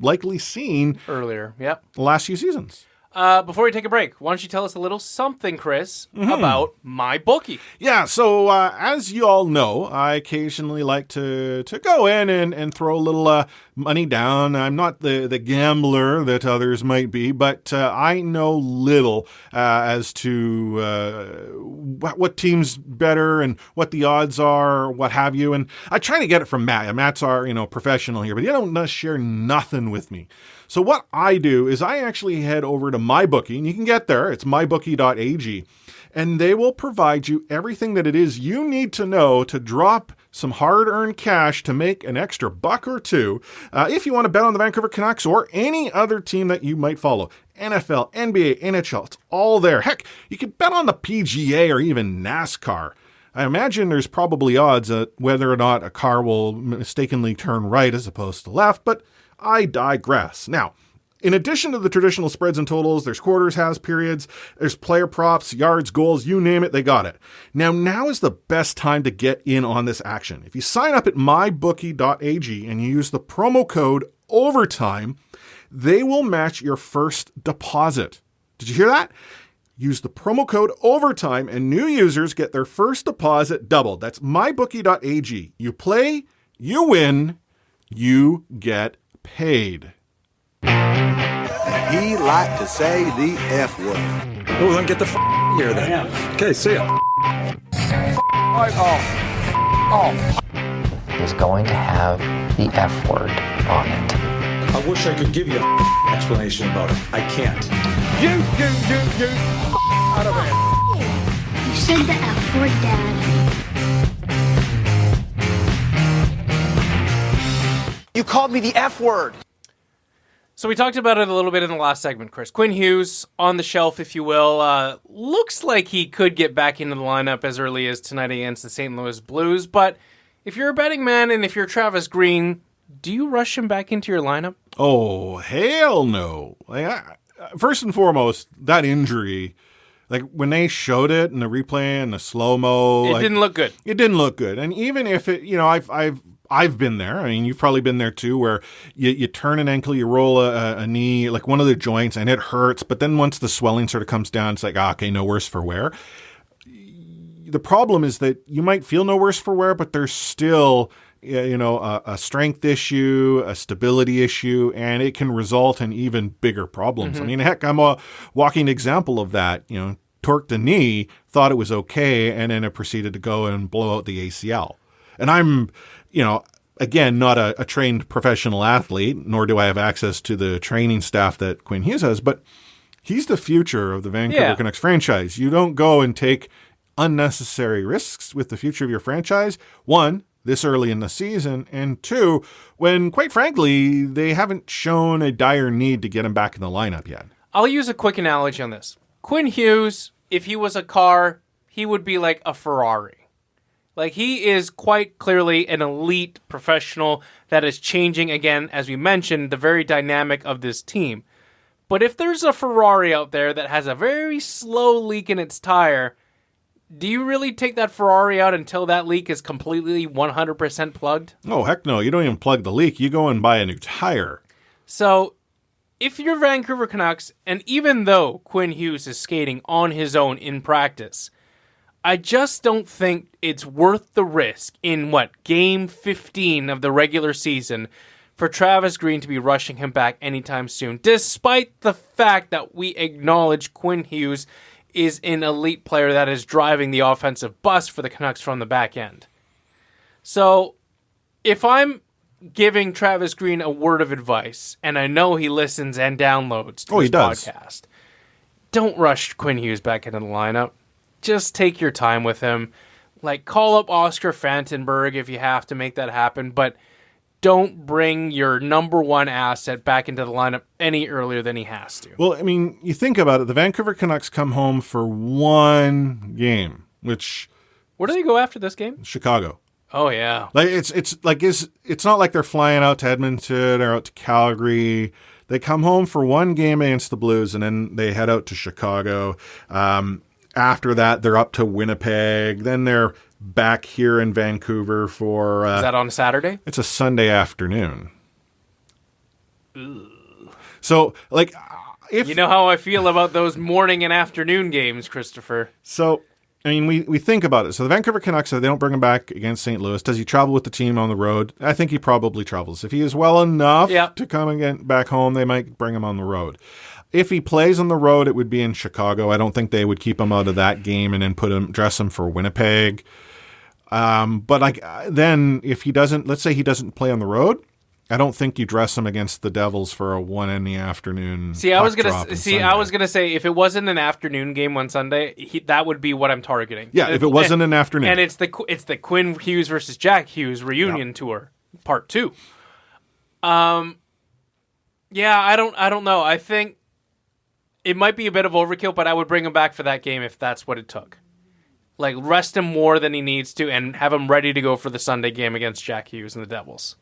likely seen earlier. The last few seasons. Before we take a break, why don't you tell us a little something, Chris, about MyBookie? Yeah, so as you all know, I occasionally like to go in and throw a little money down. I'm not the gambler that others might be, but I know little as to what team's better and what the odds are, or what have you. And I try to get it from Matt. Matt's our professional here, but he don't share nothing with me. So what I do is I actually head over to MyBookie, and you can get there. It's mybookie.ag, and they will provide you everything that it is you need to know to drop some hard-earned cash to make an extra $1 or $2 if you want to bet on the Vancouver Canucks or any other team that you might follow. NFL, NBA, NHL, it's all there. Heck, you could bet on the PGA or even NASCAR. I imagine there's probably odds at whether or not a car will mistakenly turn right as opposed to left, but I digress. Now, in addition to the traditional spreads and totals, there's quarters, halves, periods, there's player props, yards, goals, you name it, they got it. Now is the best time to get in on this action. If you sign up at mybookie.ag and you use the promo code OVERTIME, they will match your first deposit. Did you hear that? Use the promo code OVERTIME and new users get their first deposit doubled. That's mybookie.ag. You play, you win, you get paid. He liked to say the F word. Oh, then get the here then. Okay, see ya. Is going to have the F word on it. I wish I could give you an explanation about it. I can't. You, out of here. You said the F word, Dad. You called me the F word. So we talked about it a little bit in the last segment, Chris. Quinn Hughes on the shelf, if you will. Looks like he could get back into the lineup as early as tonight against the St. Louis Blues. But if you're a betting man and if you're Travis Green, do you rush him back into your lineup? Oh, hell no. First and foremost, that injury, like when they showed it in the replay and the slow-mo. It didn't look good. It didn't look good. And even if it, I've been there. I mean, you've probably been there too, where you turn an ankle, you roll a knee, like one of the joints, and it hurts. But then once the swelling sort of comes down, it's like, okay, no worse for wear. The problem is that you might feel no worse for wear, but there's still, a strength issue, a stability issue, and it can result in even bigger problems. Mm-hmm. I mean, heck, I'm a walking example of that. Torqued the knee, thought it was okay, and then it proceeded to go and blow out the ACL. And I'm, again, not a trained professional athlete, nor do I have access to the training staff that Quinn Hughes has, but he's the future of the Vancouver Canucks franchise. You don't go and take unnecessary risks with the future of your franchise. One, this early in the season, and two, when, quite frankly, they haven't shown a dire need to get him back in the lineup yet. I'll use a quick analogy on this. Quinn Hughes, if he was a car, he would be like a Ferrari. Like, he is quite clearly an elite professional that is changing, again, as we mentioned, the very dynamic of this team. But if there's a Ferrari out there that has a very slow leak in its tire, do you really take that Ferrari out until that leak is completely 100% plugged? Oh, heck no. You don't even plug the leak. You go and buy a new tire. So, if you're Vancouver Canucks, and even though Quinn Hughes is skating on his own in practice, I just don't think it's worth the risk in, Game 15 of the regular season for Travis Green to be rushing him back anytime soon, despite the fact that we acknowledge Quinn Hughes is an elite player that is driving the offensive bus for the Canucks from the back end. So, if I'm giving Travis Green a word of advice, and I know he listens and downloads to his podcast, don't rush Quinn Hughes back into the lineup. Just take your time with him. Like, call up Oscar Fantenberg if you have to make that happen, but don't bring your number one asset back into the lineup any earlier than he has to. Well, I mean, you think about it. The Vancouver Canucks come home for one game, which... Where do they go after this game? Chicago. Oh, yeah. Like it's not like they're flying out to Edmonton or out to Calgary. They come home for one game against the Blues, and then they head out to Chicago. After that, they're up to Winnipeg. Then they're back here in Vancouver for... Is that on a Saturday? It's a Sunday afternoon. So, like... if you know how I feel about those morning and afternoon games, Christopher. So... I mean, we think about it. So the Vancouver Canucks, they don't bring him back against St. Louis. Does he travel with the team on the road? I think he probably travels. If he is well enough to come again back home, they might bring him on the road. If he plays on the road, it would be in Chicago. I don't think they would keep him out of that game and then dress him for Winnipeg. But then if he doesn't, let's say he doesn't play on the road, I don't think you dress him against the Devils for a 1 in the afternoon. I was gonna say if it wasn't an afternoon game on Sunday, that would be what I'm targeting. Yeah, if it wasn't an afternoon, and it's the Quinn Hughes versus Jack Hughes reunion tour, part 2. Yeah, I don't know. I think it might be a bit of overkill, but I would bring him back for that game if that's what it took. Like, rest him more than he needs to, and have him ready to go for the Sunday game against Jack Hughes and the Devils.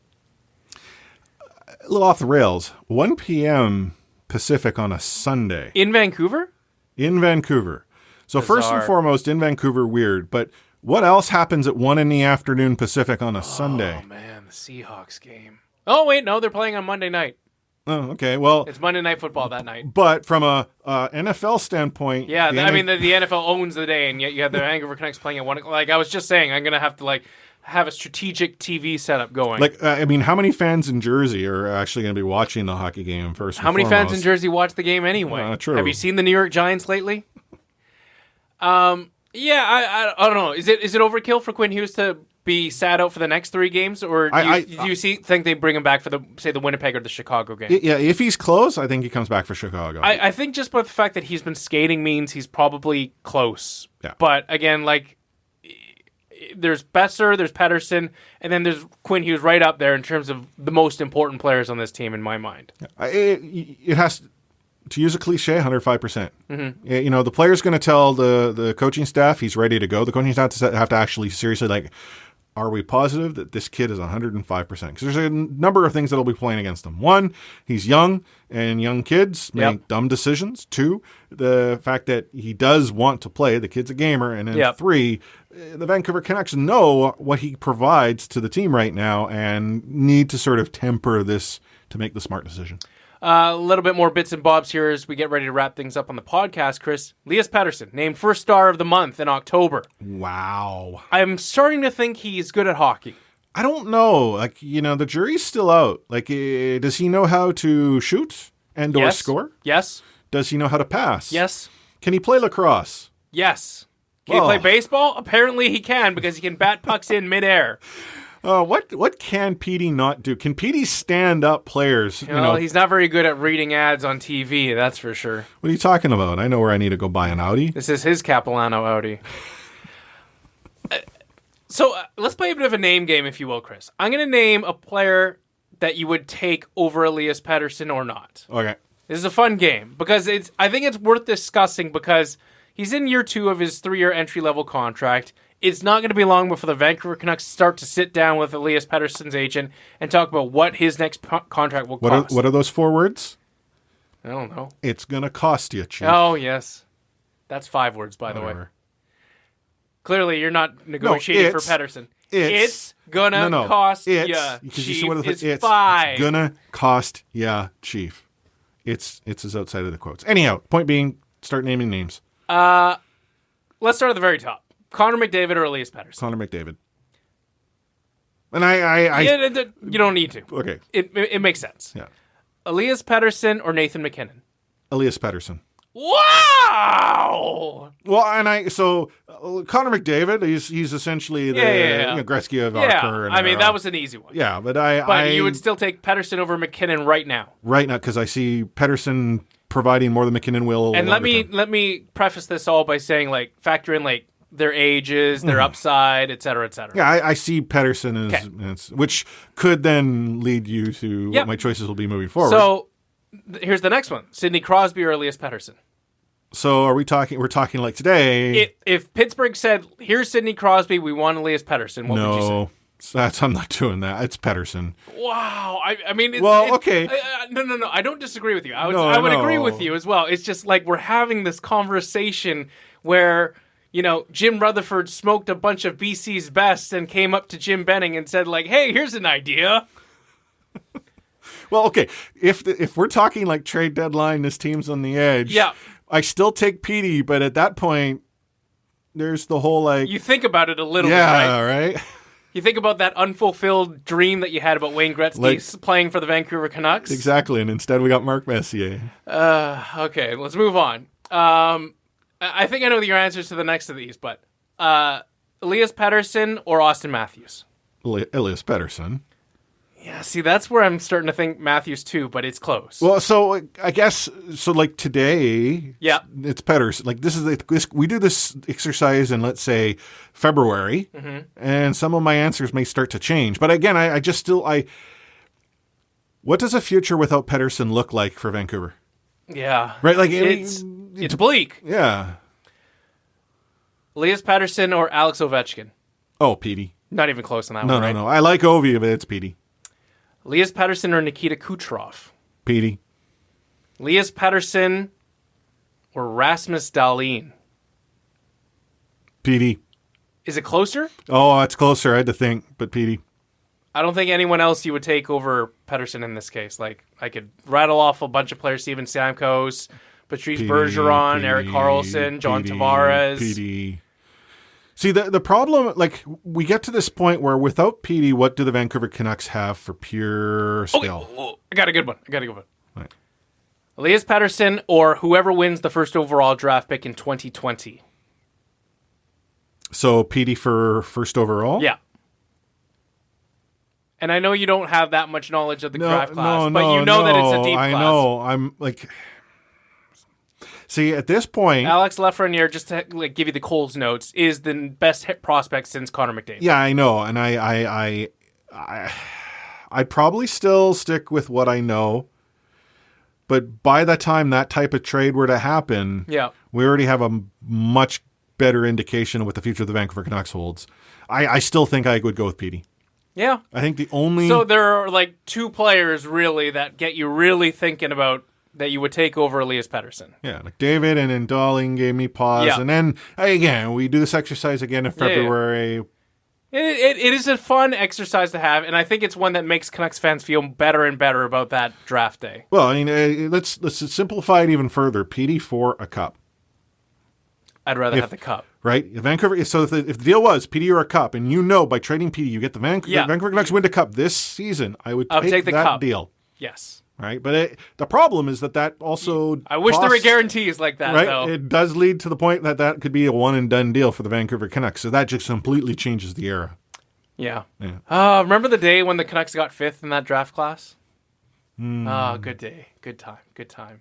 A little off the rails. 1 p.m. Pacific on a Sunday. In Vancouver? In Vancouver. So Bizarre. First and foremost, in Vancouver, weird. But what else happens at 1 in the afternoon Pacific on a Sunday? Oh, man, the Seahawks game. Oh, wait, no, they're playing on Monday night. Oh, okay. Well, it's Monday Night Football that night. But from a NFL standpoint... Yeah, the NFL owns the day, and yet you have the Vancouver Canucks playing at 1 o'clock. Like, I was just saying, I'm going to have to, have a strategic TV setup going. How many fans in Jersey are actually going to be watching the hockey game first? How many fans in Jersey watch the game anyway? True. Have you seen the New York Giants lately? I don't know. Is it overkill for Quinn Hughes to be sat out for the next 3 games, or do you think they bring him back for the Winnipeg or the Chicago game? Yeah, if he's close, I think he comes back for Chicago. I think just by the fact that he's been skating means he's probably close. Yeah. But again, there's Besser, there's Pettersson, and then there's Quinn Hughes right up there in terms of the most important players on this team in my mind. It has, to use a cliche, 105%. Mm-hmm. The player's going to tell the coaching staff he's ready to go. The coaching staff have to actually seriously, are we positive that this kid is 105%? Because there's a number of things that'll be playing against him. 1, he's young, and young kids make dumb decisions. 2, the fact that he does want to play. The kid's a gamer. And then 3, the Vancouver Canucks know what he provides to the team right now and need to sort of temper this to make the smart decision. A little bit more bits and bobs here as we get ready to wrap things up on the podcast, Chris. Elias Pettersson, named first star of the month in October. Wow. I'm starting to think he's good at hockey. I don't know. The jury's still out. Does he know how to shoot and or score? Yes. Does he know how to pass? Yes. Can he play lacrosse? Yes. Can he play baseball? Apparently he can, because he can bat pucks in midair. What can Petey not do? Can Petey stand up players? He's not very good at reading ads on TV, that's for sure. What are you talking about? I know where I need to go buy an Audi. This is his Capilano Audi. So let's play a bit of a name game, if you will, Chris. I'm going to name a player that you would take over Elias Pettersson or not. Okay. This is a fun game because I think it's worth discussing because he's in year 2 of his 3-year entry-level contract. It's not going to be long before the Vancouver Canucks start to sit down with Elias Pettersson's agent and talk about what his next contract will cost. What are those 4 words? I don't know. It's going to cost you, Chief. Oh, yes. That's 5 words, by the way. Clearly, you're not negotiating for Pettersson. It's going to cost you, Chief. It's 5. It's going to cost you, Chief. It's as outside of the quotes. Anyhow, point being, start naming names. Let's start at the very top. Connor McDavid or Elias Pettersson? Connor McDavid. And you don't need to. Okay. It makes sense. Yeah. Elias Pettersson or Nathan McKinnon? Elias Pettersson. Wow! Well, and Connor McDavid, he's essentially the Gretzky of our current I mean, era. that was an easy one. Yeah, but you would still take Pettersson over McKinnon right now. Right now, because I see Pettersson providing more than McKinnon will. And let me preface this all by saying, like, factor in like their ages, their upside, et cetera, et cetera. Yeah, I see Pettersson as which could then lead you to what my choices will be moving forward. So here's the next one: Sidney Crosby or Elias Pettersson. So are we talking? We're talking like today. If Pittsburgh said, "Here's Sidney Crosby, we want Elias Pettersson," what would you say? I'm not doing that. It's Pettersson. Wow. I mean, okay. No. I don't disagree with you. I would agree with you as well. It's just like we're having this conversation where, you know, Jim Rutherford smoked a bunch of BC's best and came up to Jim Benning and said, like, "Hey, here's an idea." Well, okay. If we're talking like trade deadline, this team's on the edge. Yeah. I still take Petey, but at that point, there's the whole like... You think about it a little bit, right? Yeah, right? You think about that unfulfilled dream that you had about Wayne Gretzky playing for the Vancouver Canucks. Exactly, and instead we got Mark Messier. Okay, let's move on. I think I know your answers to the next of these, but Elias Pettersson or Austin Matthews? Elias Pettersson. Yeah, see, that's where I'm starting to think Matthews too, but it's close. Well, so I guess like today, it's Pettersson. Like this we do this exercise in, let's say, February, and some of my answers may start to change. But again, I just still what does a future without Pettersson look like for Vancouver? Yeah, right. Like it's bleak. Yeah. Elias Pettersson or Alex Ovechkin? Oh, Petey. Not even close on that one. No. I like Ovi, but it's Petey. Elias Pettersson or Nikita Kucherov? Petey. Elias Pettersson or Rasmus Dahlin? Petey. Is it closer? Oh, it's closer. I had to think, but Petey. I don't think anyone else you would take over Pettersson in this case. Like, I could rattle off a bunch of players: Steven Stamkos, Patrice Bergeron, Erik Karlsson, John Tavares. Petey. See, the problem, like, we get to this point where without Petey, what do the Vancouver Canucks have for pure skill? Okay. I got a good one. Right. Elias Pettersson or whoever wins the first overall draft pick in 2020. So Petey for first overall? Yeah. And I know you don't have that much knowledge of the draft class, but you know that it's a deep class. I know. I'm like... See, at this point... Alex Lafreniere, just to give you the Coles notes, is the best hit prospect since Connor McDavid. Yeah, I know. And I'd probably still stick with what I know. But by the time that type of trade were to happen, we already have a much better indication of what the future of the Vancouver Canucks holds. I still think I would go with Petey. Yeah. I think the only... So there are like two players really that get you really thinking about that you would take over Elias Pettersson. Yeah, like David and then Darling gave me pause. Yeah. And then, again, we do this exercise again in February. Yeah. It is a fun exercise to have, and I think it's one that makes Canucks fans feel better and better about that draft day. Well, I mean, let's simplify it even further. Petey for a cup. I'd rather have the cup. Right? Vancouver. So if the deal was Petey or a cup, and you know by trading Petey you get the Vancouver Canucks win the cup this season, I would take that cup deal. Yes. Right, but the problem is that also... I wish there were guarantees like that, right? Though. It does lead to the point that could be a one-and-done deal for the Vancouver Canucks, so that just completely changes the era. Yeah. Remember the day when the Canucks got 5th in that draft class? Good day. Good time.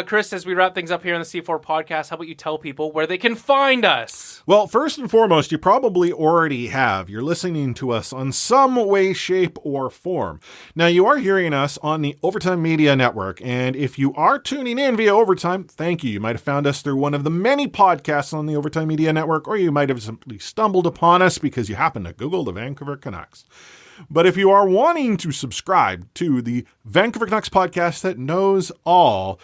Chris, as we wrap things up here on the C4 podcast, how about you tell people where they can find us? Well, first and foremost, you probably already have. You're listening to us on some way, shape, or form. Now, you are hearing us on the Overtime Media Network, and if you are tuning in via Overtime, thank you. You might have found us through one of the many podcasts on the Overtime Media Network, or you might have simply stumbled upon us because you happened to Google the Vancouver Canucks. But if you are wanting to subscribe to the Vancouver Canucks podcast that knows all,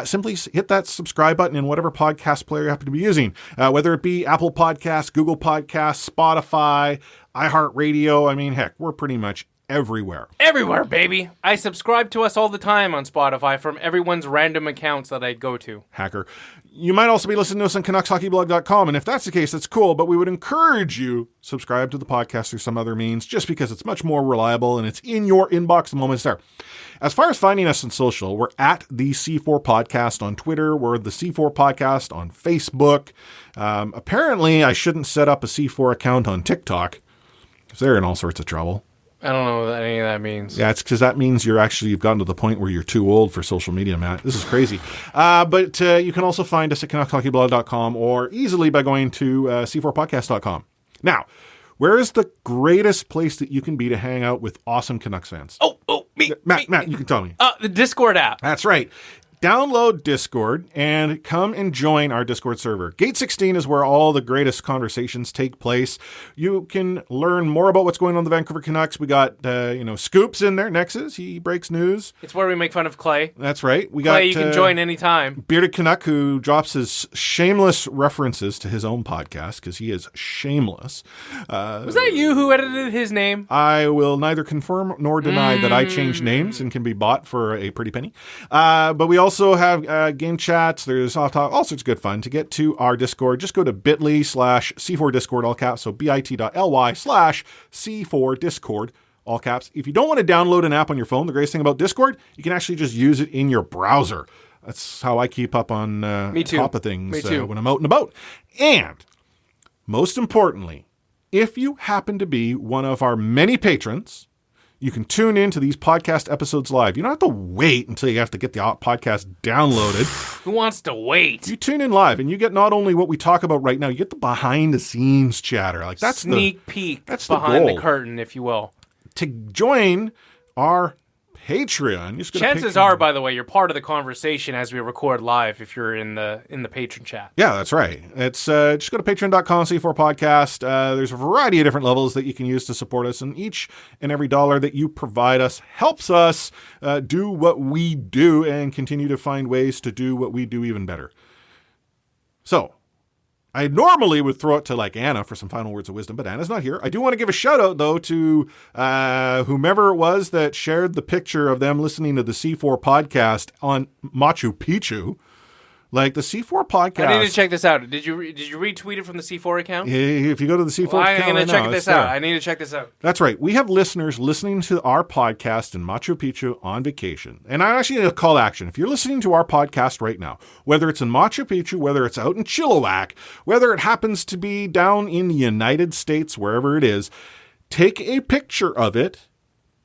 simply hit that subscribe button in whatever podcast player you happen to be using, whether it be Apple Podcasts, Google Podcasts, Spotify, iHeartRadio. I mean, heck, we're pretty much everywhere. Everywhere, baby. I subscribe to us all the time on Spotify from everyone's random accounts that I go to. Hacker. You might also be listening to us on CanucksHockeyBlog.com, and if that's the case, that's cool, but we would encourage you subscribe to the podcast through some other means, just because it's much more reliable and it's in your inbox the moment it's there. As far as finding us on social, we're at the C4 Podcast on Twitter. We're the C4 Podcast on Facebook. Apparently, I shouldn't set up a C4 account on TikTok, because they're in all sorts of trouble. I don't know what any of that means. Yeah, it's because that means you've gotten to the point where you're too old for social media, Matt. This is crazy. But you can also find us at CanucksHockeyBlog.com or easily by going to C4Podcast.com. Now, where is the greatest place that you can be to hang out with awesome Canucks fans? Matt, you can tell me. The Discord app. That's right. Download Discord and come and join our Discord server. Gate 16 is where all the greatest conversations take place. You can learn more about what's going on in the Vancouver Canucks. We got, Scoops in there. Nexus, he breaks news. It's where we make fun of Clay. That's right. Clay, you can join anytime. Bearded Canuck, who drops his shameless references to his own podcast because he is shameless. Was that you who edited his name? I will neither confirm nor deny that I changed names and can be bought for a pretty penny. But we also have game chats. There's all sorts of good fun. To get to our Discord, just go to bit.ly/C4Discord, all caps. So bit.ly/C4Discord, all caps. If you don't want to download an app on your phone, the greatest thing about Discord, you can actually just use it in your browser. That's how I keep up on top of things when I'm out and about. And most importantly, if you happen to be one of our many patrons, you can tune in to these podcast episodes live. You don't have to wait until you have to get the podcast downloaded. Who wants to wait? You tune in live, and you get not only what we talk about right now, you get the behind-the-scenes chatter. Like that's sneak peek. That's behind the the curtain, if you will. To join our Patreon, chances are, by the way, you're part of the conversation as we record live if you're in the patron chat. Yeah, that's right. It's just go to patreon.com, C4 Podcast. There's a variety of different levels that you can use to support us, and each and every dollar that you provide us helps us do what we do and continue to find ways to do what we do even better. So, I normally would throw it to Anna for some final words of wisdom, but Anna's not here. I do want to give a shout out though to whomever it was that shared the picture of them listening to the C4 podcast on Machu Picchu. Like the C4 podcast. I need to check this out. Did you retweet it from the C4 account? If you go to the C4 account, I'm going to check this out. I need to check this out. That's right. We have listeners listening to our podcast in Machu Picchu on vacation. And I actually need a call to action. If you're listening to our podcast right now, whether it's in Machu Picchu, whether it's out in Chilliwack, whether it happens to be down in the United States, wherever it is, take a picture of it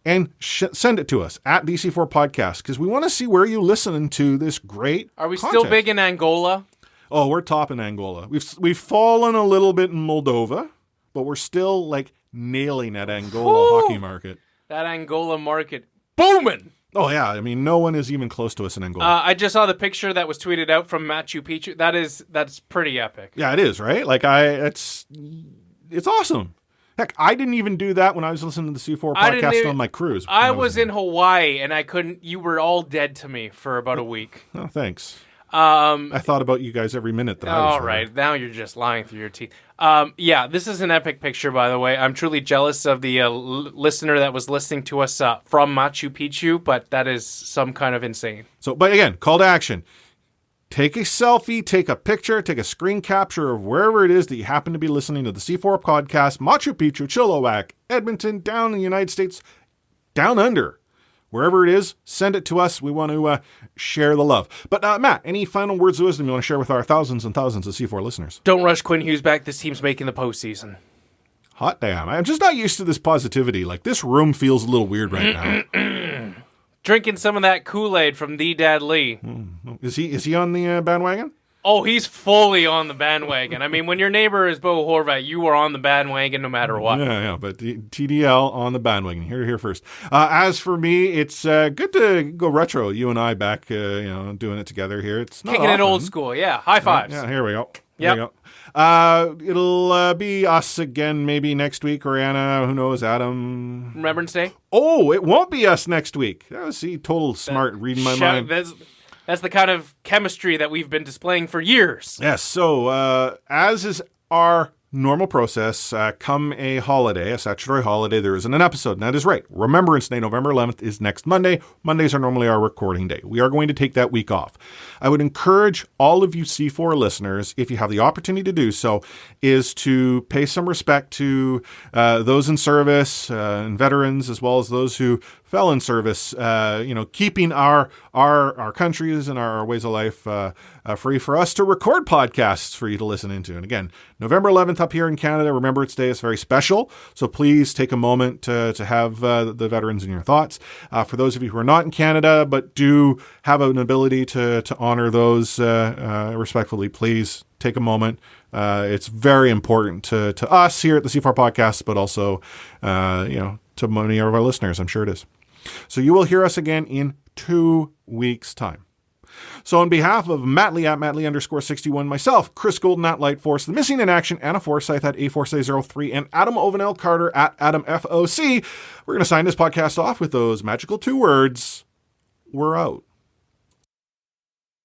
and send it to us at DC4 Podcast, because we want to see where you listen to this great Are we content. still big in Angola? Oh, we're top in Angola. We've fallen a little bit in Moldova, but we're still nailing that Angola hockey market. That Angola market booming. Oh yeah, I mean no one is even close to us in Angola. I just saw the picture that was tweeted out from Machu Picchu. That's pretty epic. Yeah, it is, right? It's awesome. Heck, I didn't even do that when I was listening to the C4 podcast on my cruise. I was in Hawaii, and I couldn't. You were all dead to me for about a week. Oh, thanks. I thought about you guys every minute that I was all right, now you're just lying through your teeth. Yeah, this is an epic picture, by the way. I'm truly jealous of the listener that was listening to us from Machu Picchu, but that is some kind of insane. So, but again, call to action. Take a selfie, take a picture, take a screen capture of wherever it is that you happen to be listening to the C4 podcast, Machu Picchu, Chilliwack, Edmonton, down in the United States, down under. Wherever it is, send it to us. We want to share the love. But Matt, any final words of wisdom you want to share with our thousands and thousands of C4 listeners? Don't rush Quinn Hughes back. This team's making the postseason. Hot damn. I'm just not used to this positivity. This room feels a little weird right now. Drinking some of that Kool-Aid from the Dad Lee. Is he on the bandwagon? Oh, he's fully on the bandwagon. I mean, when your neighbor is Bo Horvat, you are on the bandwagon no matter what. Yeah, but TDL on the bandwagon. Here first. As for me, it's good to go retro. You and I back, doing it together here. It's not kicking often. it old school. Yeah, high fives. Yeah, here we go. Yep. There you go. It'll be us again maybe next week, or Anna, who knows, Adam. Remembrance Day? Oh, it won't be us next week. See, total smart, reading my mind. That's the kind of chemistry that we've been displaying for years. Yes, so as is our normal process, come a holiday, a statutory holiday, there isn't an episode. And that is right. Remembrance Day, November 11th, is next Monday. Mondays are normally our recording day. We are going to take that week off. I would encourage all of you C4 listeners, if you have the opportunity to do so, is to pay some respect to those in service and veterans, as well as those who fell in service, keeping our countries and our ways of life free for us to record podcasts for you to listen into. And again, November 11th up here in Canada, Remembrance Day is very special. So please take a moment to have the veterans in your thoughts. For those of you who are not in Canada, but do have an ability to honor those respectfully, please take a moment. It's very important to us here at the C4 Podcast, but also, to many of our listeners. I'm sure it is. So you will hear us again in 2 weeks' time. So on behalf of Matt Lee at @Mattlee_61, myself, Chris Golden at Lightforce, the Missing in Action, Anna Forsyth at A4Say03, and Adam Ovanel Carter at AdamFOC, we're going to sign this podcast off with those magical 2 words. We're out.